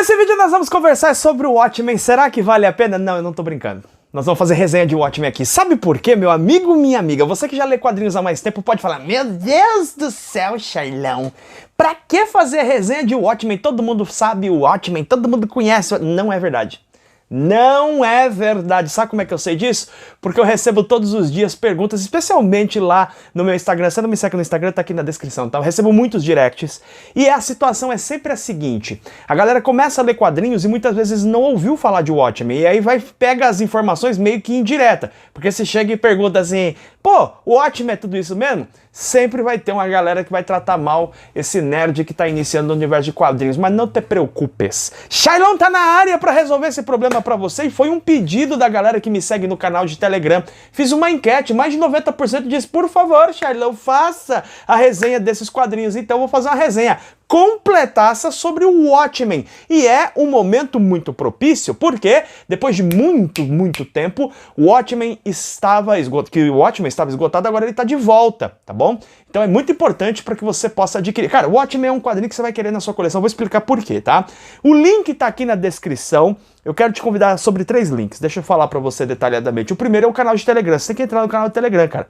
Nesse vídeo nós vamos conversar sobre o Watchmen. Será que vale a pena? Não, eu não tô brincando. Nós vamos fazer resenha de Watchmen aqui. Sabe por quê, meu amigo, minha amiga? Você que já lê quadrinhos há mais tempo pode falar: meu Deus do céu, Charlão, pra que fazer resenha de Watchmen? Todo mundo sabe o Watchmen, todo mundo conhece. Não é verdade. Não é verdade. Sabe como é que eu sei disso? Porque eu recebo todos os dias perguntas, especialmente lá no meu Instagram. Se você não me segue no Instagram, tá aqui na descrição, tá? Eu recebo muitos directs. E a situação é sempre a seguinte: a galera começa a ler quadrinhos e muitas vezes não ouviu falar de Watchmen. E aí pega as informações meio que indireta. Porque se chega e pergunta assim: pô, o Watchmen é tudo isso mesmo? Sempre vai ter uma galera que vai tratar mal esse nerd que tá iniciando no universo de quadrinhos. Mas não te preocupes. Shailon tá na área pra resolver esse problema pra você, e foi um pedido da galera que me segue no canal de Telegram. Fiz uma enquete, mais de 90% disse: por favor, Shailon, faça a resenha desses quadrinhos. Então eu vou fazer uma resenha completaça sobre o Watchmen. E é um momento muito propício, porque depois de muito tempo, o Watchmen estava esgotado, agora ele está de volta, tá bom? Então é muito importante para que você possa adquirir. Cara, o Watchmen é um quadrinho que você vai querer na sua coleção, vou explicar por quê, tá? O link tá aqui na descrição. Eu quero te convidar sobre 3 links, deixa eu falar para você detalhadamente. O primeiro é o canal de Telegram, você tem que entrar no canal de Telegram, cara.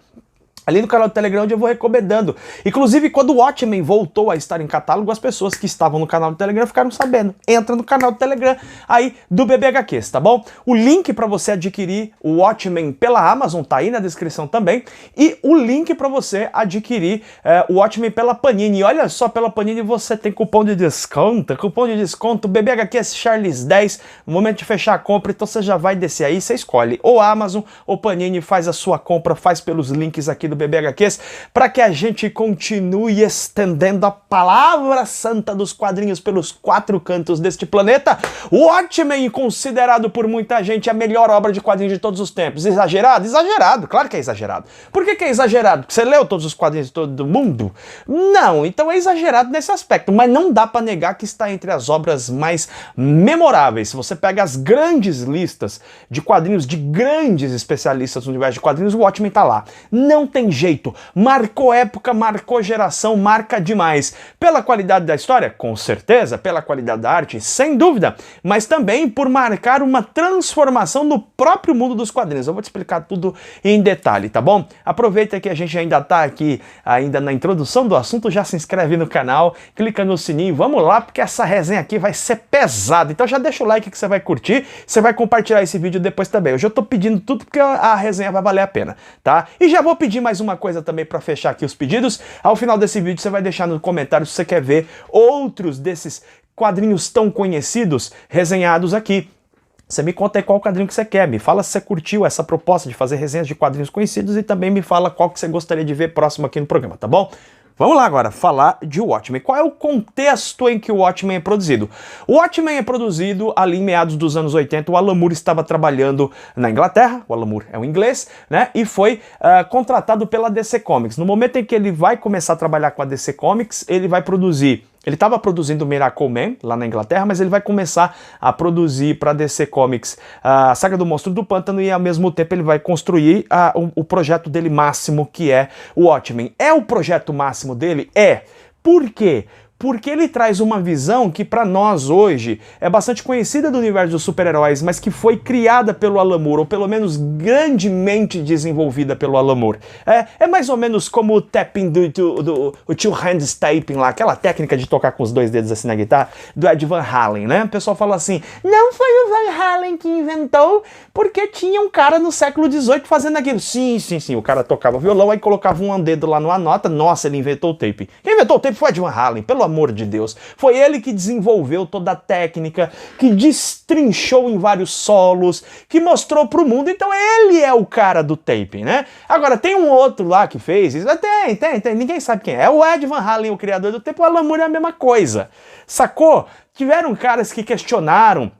Ali no canal do Telegram, onde eu vou recomendando. Inclusive, quando o Watchmen voltou a estar em catálogo, as pessoas que estavam no canal do Telegram ficaram sabendo. Entra no canal do Telegram aí do BBHQs, tá bom? O link para você adquirir o Watchmen pela Amazon tá aí na descrição também. E o link para você adquirir o Watchmen pela Panini. E olha só, pela Panini você tem cupom de desconto, BBHQs Charles 10. No momento de fechar a compra, então você já vai descer aí, você escolhe ou Amazon ou Panini, faz a sua compra, faz pelos links aqui do BBHQs, para que a gente continue estendendo a palavra santa dos quadrinhos pelos 4 cantos deste planeta. O Watchmen, considerado por muita gente a melhor obra de quadrinhos de todos os tempos. Exagerado? Exagerado, claro que é exagerado. Por que é exagerado? Porque você leu todos os quadrinhos de todo mundo? Não, então é exagerado nesse aspecto, mas não dá para negar que está entre as obras mais memoráveis. Se você pega as grandes listas de quadrinhos de grandes especialistas no universo de quadrinhos, o Watchmen tá lá. Não tem jeito, marcou época, marcou geração, marca demais. Pela qualidade da história? Com certeza. Pela qualidade da arte? Sem dúvida. Mas também por marcar uma transformação no próprio mundo dos quadrinhos. Eu vou te explicar tudo em detalhe, tá bom? Aproveita que a gente ainda tá aqui, ainda na introdução do assunto, já se inscreve no canal, clica no sininho, vamos lá, porque essa resenha aqui vai ser pesada. Então já deixa o like que você vai curtir, você vai compartilhar esse vídeo depois também. Hoje eu tô pedindo tudo porque a resenha vai valer a pena, tá? E já vou pedir mais uma coisa também para fechar aqui os pedidos. Ao final desse vídeo você vai deixar no comentário se você quer ver outros desses quadrinhos tão conhecidos resenhados aqui. Você me conta aí qual quadrinho que você quer, me fala se você curtiu essa proposta de fazer resenhas de quadrinhos conhecidos e também me fala qual que você gostaria de ver próximo aqui no programa, tá bom? Vamos lá agora falar de Watchmen. Qual é o contexto em que o Watchmen é produzido? O Watchmen é produzido ali em meados dos anos 80. O Alan Moore estava trabalhando na Inglaterra, o Alan Moore é um inglês, né? E foi contratado pela DC Comics. No momento em que ele vai começar a trabalhar com a DC Comics, ele vai produzir. Ele estava produzindo Miracle Man lá na Inglaterra, mas ele vai começar a produzir para a DC Comics a Saga do Monstro do Pântano, e ao mesmo tempo ele vai construir o projeto dele máximo, que é o Watchmen. É o projeto máximo dele? É. Por quê? Porque ele traz uma visão que para nós hoje é bastante conhecida do universo dos super-heróis, mas que foi criada pelo Alan Moore, ou pelo menos grandemente desenvolvida pelo Alan Moore. É mais ou menos como o tapping o two hands tapping lá, aquela técnica de tocar com os 2 dedos assim na guitarra, do Ed Van Halen, né? O pessoal fala assim: não foi o Van Halen que inventou, porque tinha um cara no século XVIII fazendo aquilo. Sim, o cara tocava violão, aí colocava um dedo lá numa nota, nossa, ele inventou o tape. Quem inventou o tape foi o Ed Van Halen, pelo amor de Deus. Foi ele que desenvolveu toda a técnica, que destrinchou em vários solos, que mostrou pro mundo. Então ele é o cara do tape, né? Agora, tem um outro lá que fez isso. Tem. Ninguém sabe quem é. É o Ed Van Halen, o criador do tape. O Alan Moore é a mesma coisa. Sacou? Tiveram caras que questionaram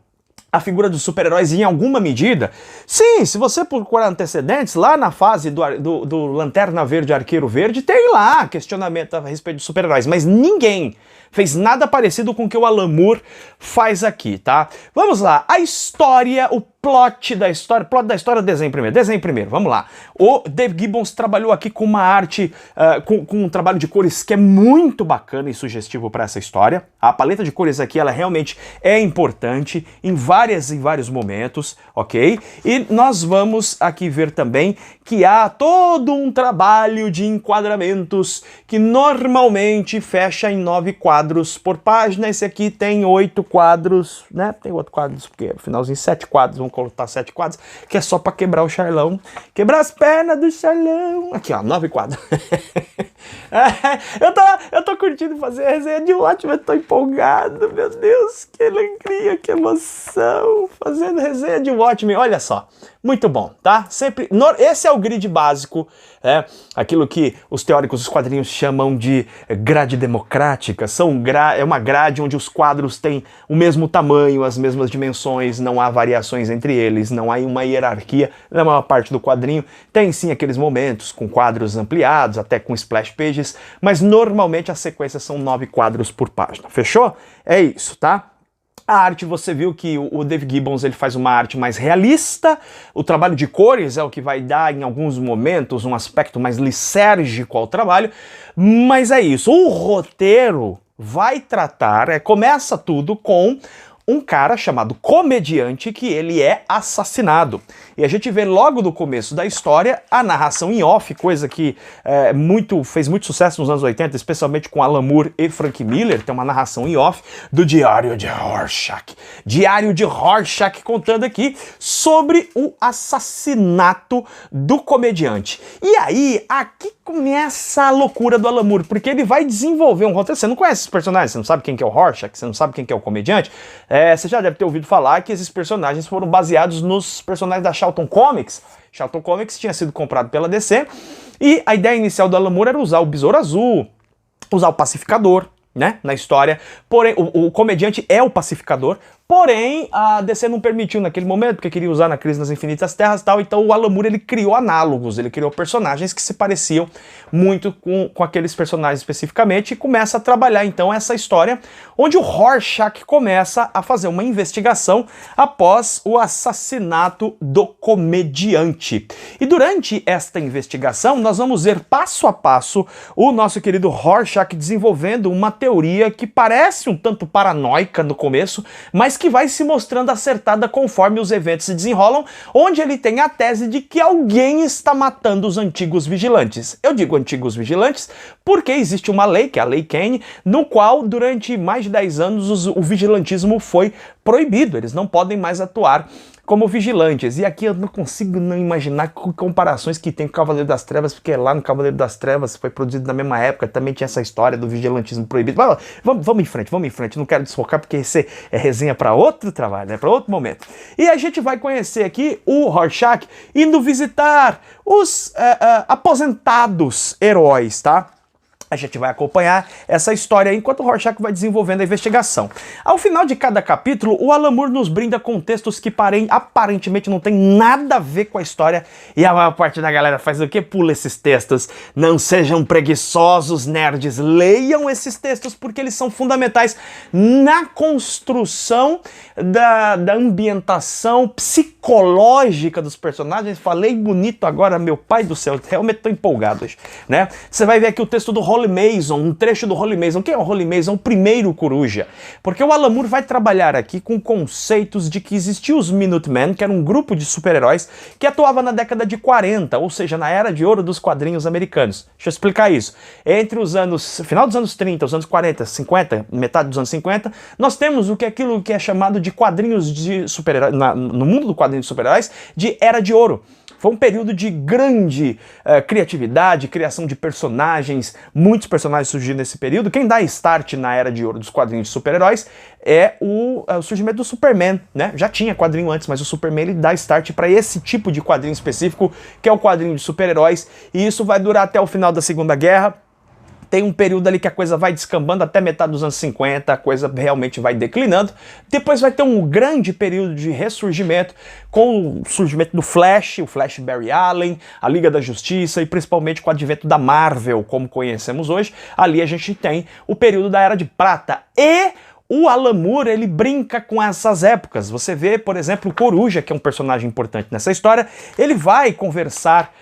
a figura dos super-heróis em alguma medida. Sim, se você procurar antecedentes, lá na fase do Lanterna Verde, Arqueiro Verde, tem lá questionamento a respeito de super-heróis, mas ninguém fez nada parecido com o que o Alan Moore faz aqui, tá? Vamos lá, a história, o plot da história, desenho primeiro, vamos lá. O Dave Gibbons trabalhou aqui com uma arte, com um trabalho de cores que é muito bacana e sugestivo para essa história. A paleta de cores aqui, ela realmente é importante em vários momentos, ok? E nós vamos aqui ver também que há todo um trabalho de enquadramentos que normalmente fecha em 9 quadros por página. Esse aqui tem 8 quadros, né? Tem 8 quadros, porque no finalzinho 7 quadros, vamos colocar 7 quadros, que é só pra quebrar o Charlão. Quebrar as pernas do Charlão. Aqui, ó, 9 quadros. eu tô curtindo fazer a resenha de Watchmen, eu tô empolgado, meu Deus, que alegria, que emoção, fazendo resenha de Watchmen, olha só. Muito bom, tá? Sempre. Esse é o grid básico, aquilo que os teóricos dos quadrinhos chamam de grade democrática. É uma grade onde os quadros têm o mesmo tamanho, as mesmas dimensões, não há variações entre eles, não há uma hierarquia na maior parte do quadrinho. Tem sim aqueles momentos com quadros ampliados, até com splash pages, mas normalmente as sequências são 9 quadros por página. Fechou? É isso, tá? A arte, você viu que o Dave Gibbons ele faz uma arte mais realista, o trabalho de cores é o que vai dar em alguns momentos um aspecto mais lisérgico ao trabalho, mas é isso, o roteiro vai tratar, começa tudo com um cara chamado Comediante que ele é assassinado. E a gente vê logo no começo da história a narração em off, coisa que fez muito sucesso nos anos 80, especialmente com Alan Moore e Frank Miller. Tem uma narração em off do Diário de Rorschach. Diário de Rorschach contando aqui sobre o assassinato do comediante. E aí, aqui começa a loucura do Alan Moore, porque ele vai desenvolver um roteiro. Você não conhece esses personagens, você não sabe quem que é o Rorschach, você não sabe quem que é o comediante. Você já deve ter ouvido falar que esses personagens foram baseados nos personagens da Charlton Comics. Charlton Comics tinha sido comprado pela DC e a ideia inicial do Alan Moore era usar o Besouro Azul, usar o Pacificador, né, na história. Porém, o comediante é o pacificador, porém a DC não permitiu naquele momento, porque queria usar na Crise nas Infinitas Terras e tal, então o Alan Moore ele criou análogos, ele criou personagens que se pareciam muito com aqueles personagens especificamente e começa a trabalhar então essa história, onde o Rorschach começa a fazer uma investigação após o assassinato do comediante. E durante esta investigação, nós vamos ver passo a passo o nosso querido Rorschach desenvolvendo uma teoria que parece um tanto paranoica no começo, mas que vai se mostrando acertada conforme os eventos se desenrolam, onde ele tem a tese de que alguém está matando os antigos vigilantes. Eu digo antigos vigilantes porque existe uma lei, que é a Lei Kane, no qual durante mais de 10 anos o vigilantismo foi proibido, eles não podem mais atuar como vigilantes. E aqui eu não consigo não imaginar comparações que tem com o Cavaleiro das Trevas, porque lá no Cavaleiro das Trevas foi produzido na mesma época, também tinha essa história do vigilantismo proibido. Vamos em frente, não quero desfocar porque esse é resenha para outro trabalho, né, para outro momento. E a gente vai conhecer aqui o Rorschach indo visitar os aposentados heróis, tá? A gente vai acompanhar essa história enquanto o Rorschach vai desenvolvendo a investigação. Ao final de cada capítulo, o Alan Moore nos brinda com textos que aparentemente não tem nada a ver com a história e a maior parte da galera faz o quê? Pula esses textos. Não sejam preguiçosos, nerds. Leiam esses textos porque eles são fundamentais na construção da ambientação psicológica dos personagens. Falei bonito agora, meu pai do céu. Realmente estou empolgado hoje, né? Você vai ver aqui o texto do Holly Mason, um trecho do Holly Mason. Quem é o Holly Mason? O primeiro coruja. Porque o Alan Moore vai trabalhar aqui com conceitos de que existiam os Minutemen, que era um grupo de super-heróis que atuava na década de 40, ou seja, na era de ouro dos quadrinhos americanos. Deixa eu explicar isso. Entre os anos, final dos anos 30, os anos 40, 50, metade dos anos 50, nós temos aquilo que é chamado de quadrinhos de super-heróis, no mundo do quadrinho de super-heróis, de era de ouro. Foi um período de grande criatividade, criação de personagens, muitos personagens surgiram nesse período. Quem dá start na era de ouro dos quadrinhos de super-heróis é o surgimento do Superman, né? Já tinha quadrinho antes, mas o Superman ele dá start para esse tipo de quadrinho específico, que é o quadrinho de super-heróis, e isso vai durar até o final da Segunda Guerra. Tem um período ali que a coisa vai descambando até metade dos anos 50, a coisa realmente vai declinando. Depois vai ter um grande período de ressurgimento com o surgimento do Flash, o Flash Barry Allen, a Liga da Justiça e principalmente com o advento da Marvel, como conhecemos hoje. Ali a gente tem o período da Era de Prata e O Alan Moore, ele brinca com essas épocas. Você vê, por exemplo, o Coruja, que é um personagem importante nessa história, ele vai conversar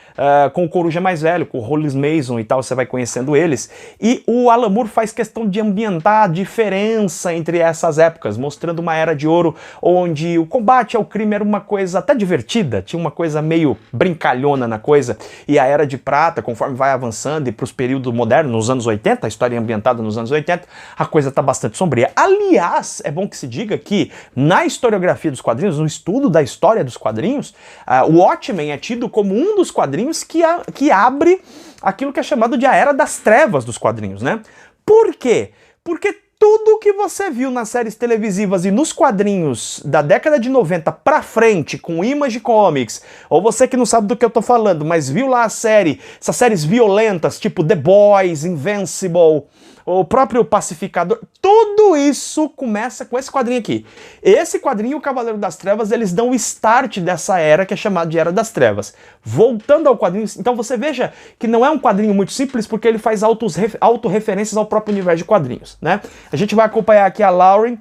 com o Coruja mais velho, com o Hollis Mason e tal, você vai conhecendo eles. E o Alan Moore faz questão de ambientar a diferença entre essas épocas, mostrando uma era de ouro onde o combate ao crime era uma coisa até divertida, tinha uma coisa meio brincalhona na coisa, e a era de prata, conforme vai avançando e para os períodos modernos, nos anos 80, a história é ambientada nos anos 80, a coisa está bastante sombria. Aliás, é bom que se diga que na historiografia dos quadrinhos, no estudo da história dos quadrinhos, o Watchmen é tido como um dos quadrinhos que abre aquilo que é chamado de a Era das Trevas dos quadrinhos, né? Por quê? Porque tudo que você viu nas séries televisivas e nos quadrinhos da década de 90 pra frente, com Image Comics, ou você que não sabe do que eu tô falando, mas viu lá essas séries violentas, tipo The Boys, Invincible, o próprio Pacificador, tudo isso começa com esse quadrinho aqui. Esse quadrinho, o Cavaleiro das Trevas, eles dão o start dessa era que é chamada de Era das Trevas. Voltando ao quadrinho, então você veja que não é um quadrinho muito simples, porque ele faz autorreferências ao próprio universo de quadrinhos, né? A gente vai acompanhar aqui a Lauren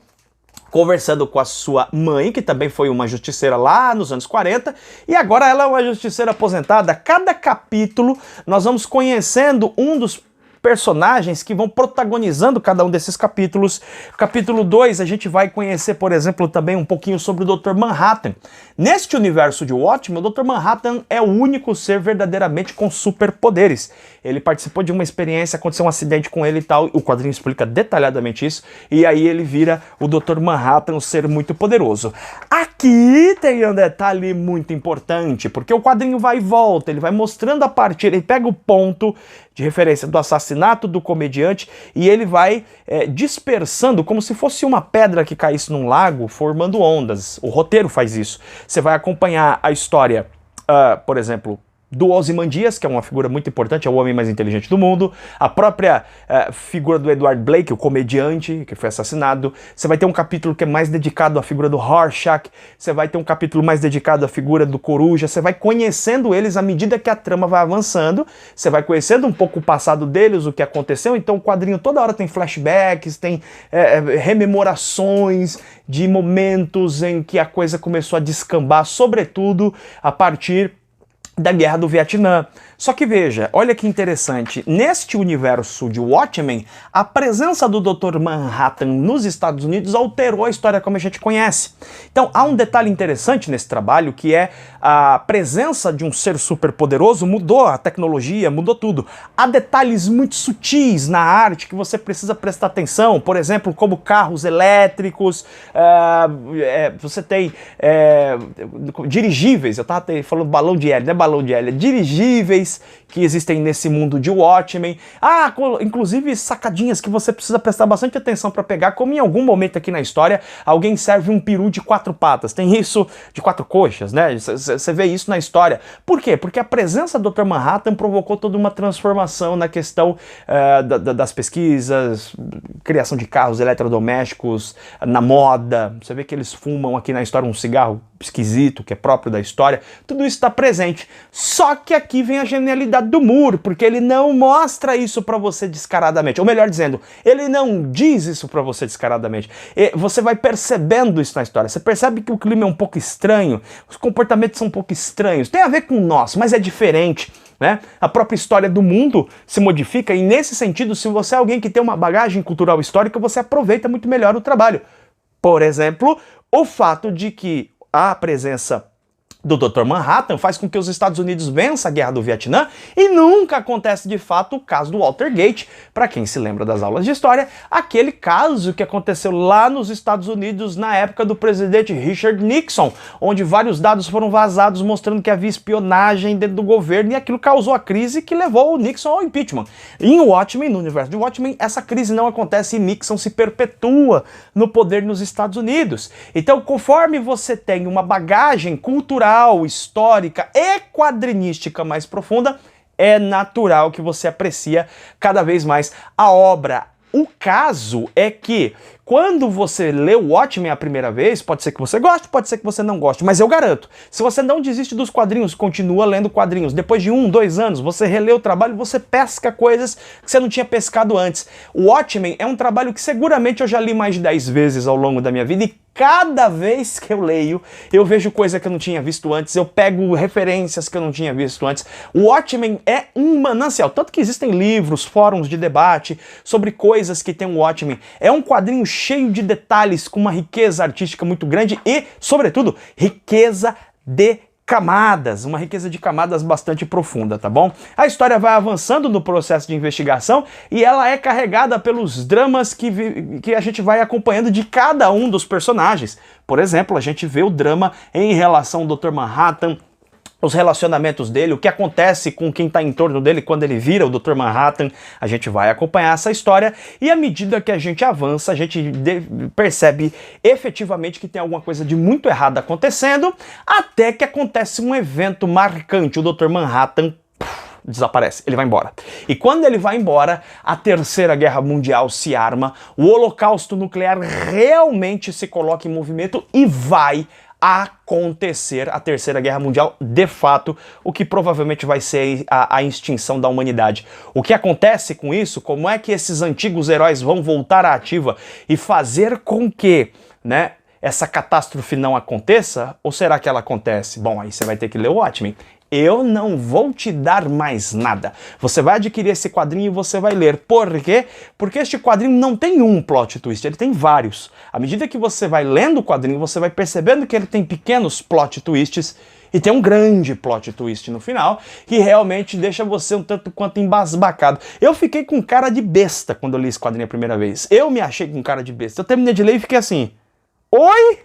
conversando com a sua mãe, que também foi uma justiceira lá nos anos 40, e agora ela é uma justiceira aposentada. Cada capítulo nós vamos conhecendo um dos personagens que vão protagonizando cada um desses capítulos. Capítulo 2, a gente vai conhecer, por exemplo, também um pouquinho sobre o Dr. Manhattan. Neste universo de Watchmen, o Dr. Manhattan é o único ser verdadeiramente com superpoderes. Ele participou de uma experiência, aconteceu um acidente com ele e tal, o quadrinho explica detalhadamente isso, e aí ele vira o Dr. Manhattan, um ser muito poderoso. Aqui tem um detalhe muito importante, porque o quadrinho vai e volta, ele vai mostrando a partir, ele pega o ponto de referência do assassinato do comediante e ele vai dispersando como se fosse uma pedra que caísse num lago, formando ondas. O roteiro faz isso. Você vai acompanhar a história, por exemplo, do Ozymandias, que é uma figura muito importante, é o homem mais inteligente do mundo, a própria figura do Edward Blake, o comediante que foi assassinado. Você vai ter um capítulo que é mais dedicado à figura do Rorschach, você vai ter um capítulo mais dedicado à figura do Coruja, você vai conhecendo eles à medida que a trama vai avançando, você vai conhecendo um pouco o passado deles, o que aconteceu, então o quadrinho toda hora tem flashbacks, tem rememorações de momentos em que a coisa começou a descambar, sobretudo a partir da Guerra do Vietnã. Só que veja, olha que interessante, neste universo de Watchmen, a presença do Dr. Manhattan nos Estados Unidos alterou a história como a gente conhece. Então há um detalhe interessante nesse trabalho, que é a presença de um ser superpoderoso mudou a tecnologia, mudou tudo. Há detalhes muito sutis na arte que você precisa prestar atenção, por exemplo, como carros elétricos, você tem dirigíveis, eu estava falando balão de hélio, não é balão de hélio, é dirigíveis que existem nesse mundo de Watchmen. Inclusive sacadinhas que você precisa prestar bastante atenção para pegar, como em algum momento aqui na história alguém serve um peru de 4 patas. Tem isso de 4 coxas, né? Você vê isso na história. Por quê? Porque a presença do Dr. Manhattan provocou toda uma transformação na questão das pesquisas, criação de carros eletrodomésticos, na moda. Você vê que eles fumam aqui na história um cigarro esquisito, que é próprio da história. Tudo isso está presente. Só que aqui vem a genialidade do Moore, porque ele não mostra isso pra você descaradamente. Ou melhor dizendo, ele não diz isso pra você descaradamente. Você vai percebendo isso na história. Você percebe que o clima é um pouco estranho, os comportamentos são um pouco estranhos. Tem a ver com o nosso, mas é diferente, né? A própria história do mundo se modifica e, nesse sentido, se você é alguém que tem uma bagagem cultural histórica, você aproveita muito melhor o trabalho. Por exemplo, o fato de que a presença do Dr. Manhattan faz com que os Estados Unidos vençam a Guerra do Vietnã e nunca acontece de fato o caso do Watergate. Para quem se lembra das aulas de história, aquele caso que aconteceu lá nos Estados Unidos na época do presidente Richard Nixon, onde vários dados foram vazados mostrando que havia espionagem dentro do governo e aquilo causou a crise que levou o Nixon ao impeachment. Em Watchmen, no universo de Watchmen, essa crise não acontece e Nixon se perpetua no poder nos Estados Unidos. Então, conforme você tem uma bagagem cultural, histórica e quadrinística mais profunda, é natural que você aprecia cada vez mais a obra. O caso é que, quando você lê o Watchmen a primeira vez, pode ser que você goste, pode ser que você não goste, mas eu garanto, se você não desiste dos quadrinhos, continua lendo quadrinhos, depois de 1, 2 anos, você relê o trabalho, você pesca coisas que você não tinha pescado antes. O Watchmen é um trabalho que seguramente eu já li mais de 10 vezes ao longo da minha vida e cada vez que eu leio, eu vejo coisa que eu não tinha visto antes, eu pego referências que eu não tinha visto antes. O Watchmen é um manancial, tanto que existem livros, fóruns de debate sobre coisas que tem o Watchmen. É um quadrinho cheio de detalhes, com uma riqueza artística muito grande e, sobretudo, riqueza de camadas, uma riqueza de camadas bastante profunda, tá bom? A história vai avançando no processo de investigação e ela é carregada pelos dramas que a gente vai acompanhando de cada um dos personagens. Por exemplo, a gente vê o drama em relação ao Dr. Manhattan, os relacionamentos dele, o que acontece com quem está em torno dele quando ele vira o Dr. Manhattan. A gente vai acompanhar essa história e à medida que a gente avança, a gente percebe efetivamente que tem alguma coisa de muito errado acontecendo, até que acontece um evento marcante. O Dr. Manhattan desaparece, ele vai embora. E quando ele vai embora, a Terceira Guerra Mundial se arma, o holocausto nuclear realmente se coloca em movimento e vai acontecer a Terceira Guerra Mundial de fato, o que provavelmente vai ser a extinção da humanidade. O que acontece com isso? Como é que esses antigos heróis vão voltar à ativa e fazer com que, né, essa catástrofe não aconteça? Ou será que ela acontece? Bom, aí você vai ter que ler o Watchmen. Eu não vou te dar mais nada. Você vai adquirir esse quadrinho e você vai ler. Por quê? Porque este quadrinho não tem um plot twist, ele tem vários. À medida que você vai lendo o quadrinho, você vai percebendo que ele tem pequenos plot twists e tem um grande plot twist no final, que realmente deixa você um tanto quanto embasbacado. Eu fiquei com cara de besta quando eu li esse quadrinho a primeira vez. Eu me achei com cara de besta. Eu terminei de ler e fiquei assim, oi?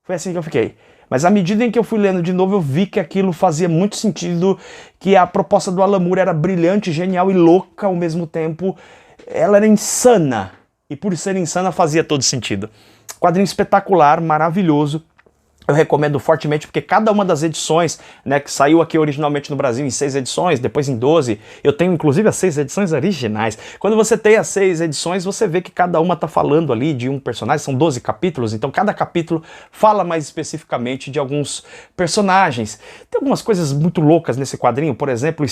Foi assim que eu fiquei. Mas à medida em que eu fui lendo de novo, eu vi que aquilo fazia muito sentido, que a proposta do Alan Moore era brilhante, genial e louca ao mesmo tempo. Ela era insana, e por ser insana fazia todo sentido. Quadrinho espetacular, maravilhoso. Eu recomendo fortemente porque cada uma das edições, né, que saiu aqui originalmente no Brasil em 6 edições, depois em 12, eu tenho inclusive as 6 edições originais. Quando você tem as 6 edições, você vê que cada uma tá falando ali de um personagem, são 12 capítulos, então cada capítulo fala mais especificamente de alguns personagens. Tem algumas coisas muito loucas nesse quadrinho, por exemplo,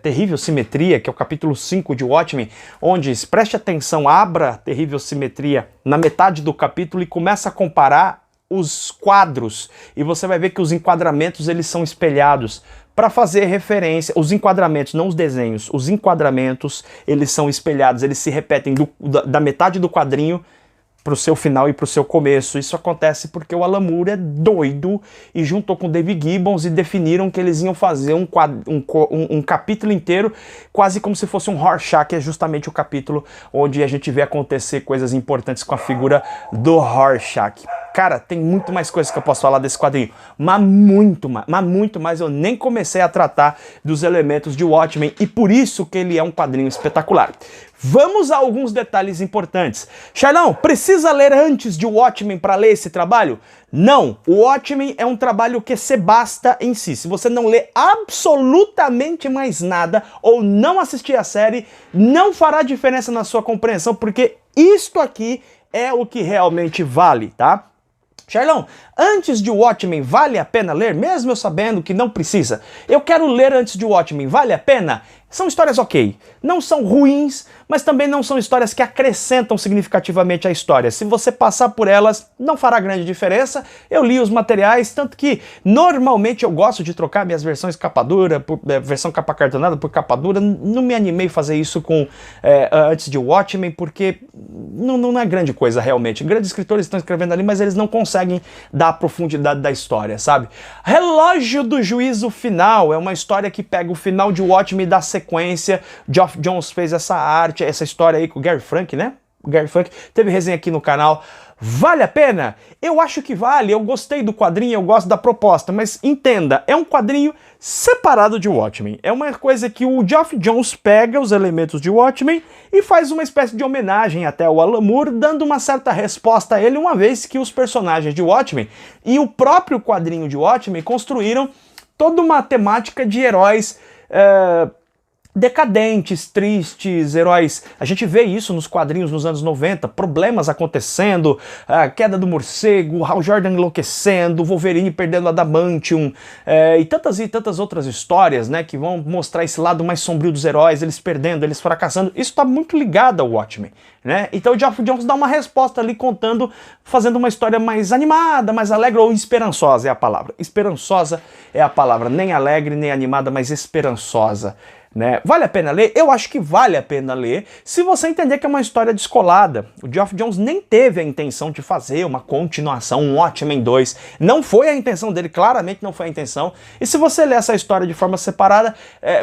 Terrível Simetria, que é o capítulo 5 de Watchmen, onde, preste atenção, abra Terrível Simetria na metade do capítulo e começa a comparar os quadros, e você vai ver que os enquadramentos eles são espelhados para fazer referência, os enquadramentos, não os desenhos, os enquadramentos eles são espelhados, eles se repetem da metade do quadrinho para o seu final e para o seu começo. Isso acontece porque o Alan Moore é doido e juntou com o Dave Gibbons e definiram que eles iam fazer um capítulo inteiro, quase como se fosse um Rorschach, que é justamente o capítulo onde a gente vê acontecer coisas importantes com a figura do Rorschach. Cara, tem muito mais coisas que eu posso falar desse quadrinho, mas muito mais. Eu nem comecei a tratar dos elementos de Watchmen e por isso que ele é um quadrinho espetacular. Vamos a alguns detalhes importantes. Charlão, precisa ler antes de Watchmen para ler esse trabalho? Não, o Watchmen é um trabalho que se basta em si. Se você não lê absolutamente mais nada ou não assistir a série, não fará diferença na sua compreensão, porque isto aqui é o que realmente vale, tá? Charlão, antes de Watchmen, vale a pena ler, mesmo eu sabendo que não precisa? Eu quero ler antes de Watchmen, vale a pena? São histórias ok, não são ruins, mas também não são histórias que acrescentam significativamente a história. Se você passar por elas, não fará grande diferença. Eu li os materiais, tanto que normalmente eu gosto de trocar minhas versões capa dura, versão capa cartonada por capa dura. Não me animei a fazer isso com antes de Watchmen, porque não é grande coisa realmente. Grandes escritores estão escrevendo ali, mas eles não conseguem dar a profundidade da história, sabe? Relógio do Juízo Final é uma história que pega o final de Watchmen e dá sequência. Geoff Johns fez essa arte, essa história aí com o Gary Frank, né? O Gary Frank teve resenha aqui no canal. Vale a pena? Eu acho que vale, eu gostei do quadrinho, eu gosto da proposta, mas entenda, é um quadrinho separado de Watchmen. É uma coisa que o Geoff Johns pega os elementos de Watchmen e faz uma espécie de homenagem até ao Alan Moore, dando uma certa resposta a ele, uma vez que os personagens de Watchmen e o próprio quadrinho de Watchmen construíram toda uma temática de heróis decadentes, tristes, heróis. A gente vê isso nos quadrinhos nos anos 90, problemas acontecendo, a queda do morcego, Hal Jordan enlouquecendo, Wolverine perdendo Adamantium, e tantas outras histórias, né, que vão mostrar esse lado mais sombrio dos heróis, eles perdendo, eles fracassando. Isso está muito ligado ao Watchmen, né? Então o Geoff Johns dá uma resposta ali contando, fazendo uma história mais animada, mais alegre, ou esperançosa é a palavra. Esperançosa é a palavra, nem alegre, nem animada, mas esperançosa. Né? Vale a pena ler? Eu acho que vale a pena ler se você entender que é uma história descolada. O Geoff Johns nem teve a intenção de fazer uma continuação, um Watchmen 2. Não foi a intenção dele, claramente não foi a intenção. E se você ler essa história de forma separada,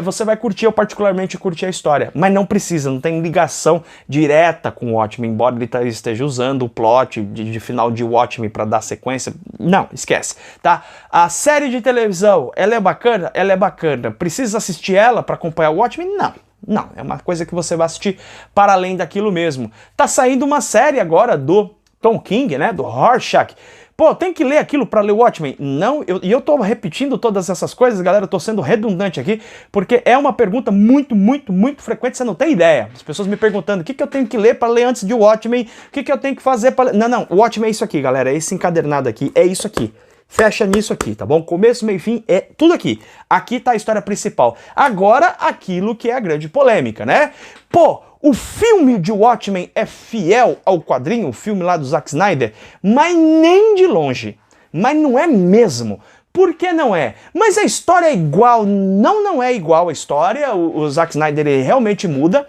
você vai curtir, eu particularmente curti a história. Mas não precisa, não tem ligação direta com o Watchmen, embora ele esteja usando o plot de final de Watchmen para dar sequência. Não, esquece, tá? A série de televisão, ela é bacana? Ela é bacana. Precisa assistir ela para acompanhar o Watchmen? Não, é uma coisa que você vai assistir para além daquilo mesmo. Tá saindo uma série agora do Tom King, né, do Rorschach. Pô, tem que ler aquilo para ler o Watchmen? Não, eu tô repetindo todas essas coisas, galera, eu tô sendo redundante aqui, porque é uma pergunta muito frequente, você não tem ideia. As pessoas me perguntando, o que eu tenho que ler para ler antes de Watchmen? O que eu tenho que fazer para ler? Não, o Watchmen é isso aqui, galera, é esse encadernado aqui, é isso aqui. Fecha nisso aqui, tá bom? Começo, meio e fim, é tudo aqui. Aqui tá a história principal. Agora, aquilo que é a grande polêmica, né? Pô, o filme de Watchmen é fiel ao quadrinho, o filme lá do Zack Snyder? Mas nem de longe. Mas não é mesmo. Por que não é? Mas a história é igual. Não é igual a história. O Zack Snyder ele realmente muda.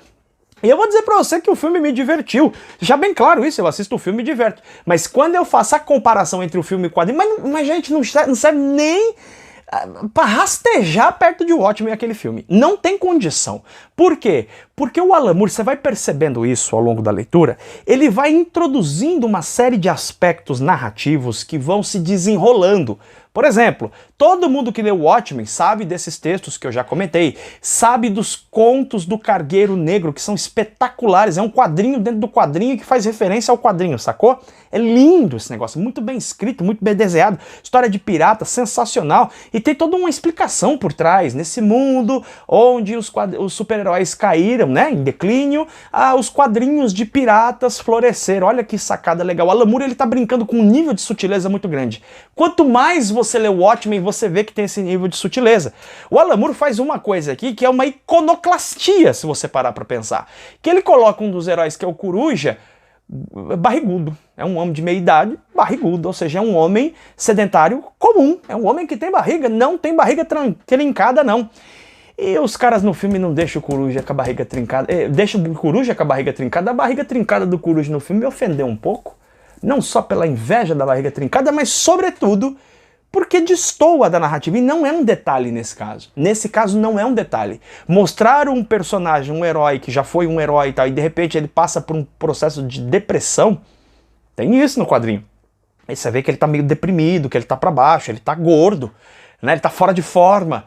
E eu vou dizer pra você que o filme me divertiu. Já bem claro isso, eu assisto o filme e me diverto. Mas quando eu faço a comparação entre o filme e o quadrinho, mas gente, não serve nem pra rastejar perto de Watchmen aquele filme. Não tem condição. Por quê? Porque o Alan Moore, você vai percebendo isso ao longo da leitura, ele vai introduzindo uma série de aspectos narrativos que vão se desenrolando. Por exemplo, todo mundo que leu Watchmen sabe desses textos que eu já comentei, sabe dos contos do Cargueiro Negro, que são espetaculares, é um quadrinho dentro do quadrinho que faz referência ao quadrinho, sacou? É lindo esse negócio, muito bem escrito, muito bem desenhado, história de pirata, sensacional, e tem toda uma explicação por trás, nesse mundo onde os super-heróis caíram, né, em declínio, os quadrinhos de piratas floresceram. Olha que sacada legal. O Alan Moore, ele tá brincando com um nível de sutileza muito grande. Quanto mais você lê o Watchmen, você vê que tem esse nível de sutileza. O Alan Moore faz uma coisa aqui que é uma iconoclastia, se você parar pra pensar. Que ele coloca um dos heróis, que é o Coruja, barrigudo. É um homem de meia idade, barrigudo, ou seja, é um homem sedentário comum. É um homem que tem barriga, não tem barriga trincada, não. E os caras no filme não deixam o Coruja com a barriga trincada. Deixam o Coruja com a barriga trincada. A barriga trincada do Coruja no filme me ofendeu um pouco. Não só pela inveja da barriga trincada, mas sobretudo porque destoa da narrativa. E não é um detalhe nesse caso. Nesse caso não é um detalhe. Mostrar um personagem, um herói que já foi um herói e tal, e de repente ele passa por um processo de depressão, tem isso no quadrinho. Aí você vê que ele tá meio deprimido, que ele tá pra baixo, ele tá gordo, né? Ele tá fora de forma.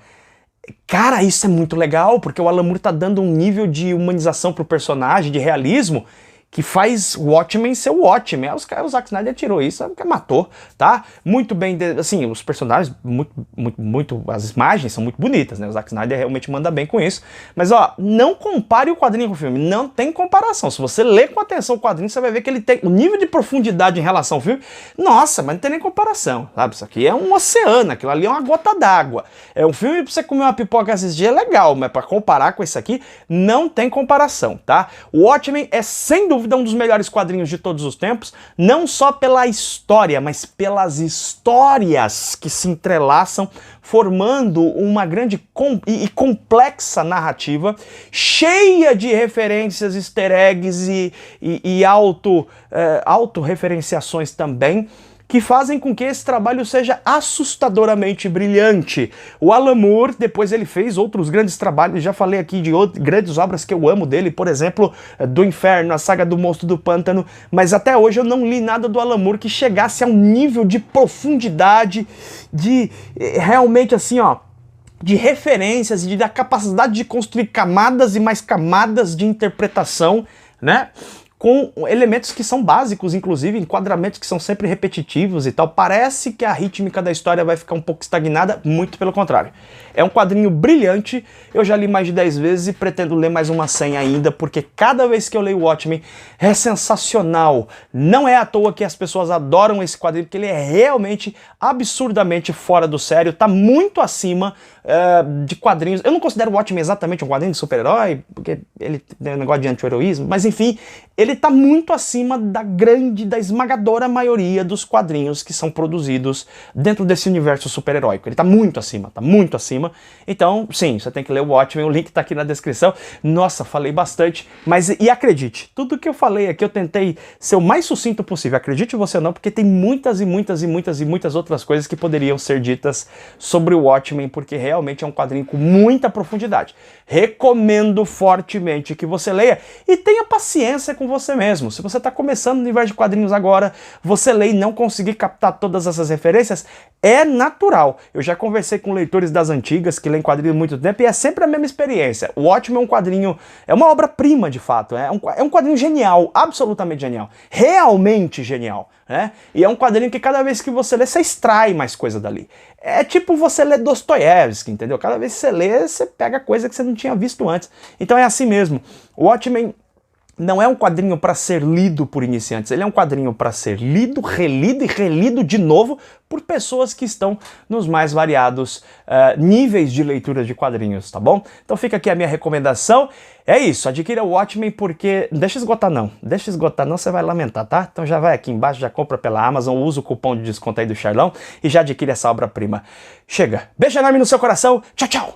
Cara, isso é muito legal, porque o Alan Moore tá dando um nível de humanização pro personagem, de realismo, que faz o Watchmen ser o Watchmen. O Zack Snyder tirou isso, porque matou, tá? Muito bem, assim, os personagens, as imagens são muito bonitas, né? O Zack Snyder realmente manda bem com isso. Mas, ó, não compare o quadrinho com o filme, não tem comparação. Se você ler com atenção o quadrinho, você vai ver que ele tem o nível de profundidade em relação ao filme. Nossa, mas não tem nem comparação, sabe? Isso aqui é um oceano, aquilo ali é uma gota d'água. É um filme pra você comer uma pipoca esses dias, é legal, mas pra comparar com esse aqui, não tem comparação, tá? O Watchmen é, sem dúvida, um dos melhores quadrinhos de todos os tempos, não só pela história, mas pelas histórias que se entrelaçam, formando uma grande e complexa narrativa, cheia de referências, easter eggs e autorreferenciações também, que fazem com que esse trabalho seja assustadoramente brilhante. O Alan Moore, depois ele fez outros grandes trabalhos, já falei aqui de grandes obras que eu amo dele, por exemplo, do Inferno, a saga do Monstro do Pântano, mas até hoje eu não li nada do Alan Moore que chegasse a um nível de profundidade, de realmente assim, ó, de referências e da capacidade de construir camadas e mais camadas de interpretação, né? com elementos que são básicos, inclusive enquadramentos que são sempre repetitivos e tal. Parece que a rítmica da história vai ficar um pouco estagnada, muito pelo contrário. É um quadrinho brilhante, eu já li mais de 10 vezes e pretendo ler mais umas 100 ainda, porque cada vez que eu leio o Watchmen é sensacional. Não é à toa que as pessoas adoram esse quadrinho, porque ele é realmente absurdamente fora do sério, tá muito acima de quadrinhos. Eu não considero o Watchmen exatamente um quadrinho de super-herói, porque ele tem um negócio de anti-heroísmo, mas enfim, ele tá muito acima da esmagadora maioria dos quadrinhos que são produzidos dentro desse universo super-heróico. Ele tá muito acima, tá muito acima. Então, sim, você tem que ler o Watchmen, o link tá aqui na descrição. Nossa, falei bastante, mas e acredite, tudo que eu falei aqui eu tentei ser o mais sucinto possível. Acredite você ou não, porque tem muitas e muitas e muitas e muitas outras coisas que poderiam ser ditas sobre o Watchmen, porque realmente é um quadrinho com muita profundidade. Recomendo fortemente que você leia e tenha paciência com você mesmo. Se você está começando no universo de quadrinhos agora, você lê e não conseguir captar todas essas referências, é natural. Eu já conversei com leitores das antigas que leem quadrinhos há muito tempo e é sempre a mesma experiência. O Watchmen é um quadrinho, é uma obra-prima de fato, é um quadrinho genial, absolutamente genial, realmente genial, né? E é um quadrinho que cada vez que você lê, você extrai mais coisa dali. É tipo você ler Dostoiévski, entendeu? Cada vez que você lê, você pega coisa que você não tinha visto antes. Então é assim mesmo. O Watchmen não é um quadrinho para ser lido por iniciantes, ele é um quadrinho para ser lido, relido e relido de novo por pessoas que estão nos mais variados níveis de leitura de quadrinhos, tá bom? Então fica aqui a minha recomendação. É isso, adquira o Watchmen porque... Deixa esgotar não, você vai lamentar, tá? Então já vai aqui embaixo, já compra pela Amazon, usa o cupom de desconto aí do Charlão e já adquire essa obra-prima. Chega, beijo enorme no seu coração, tchau, tchau!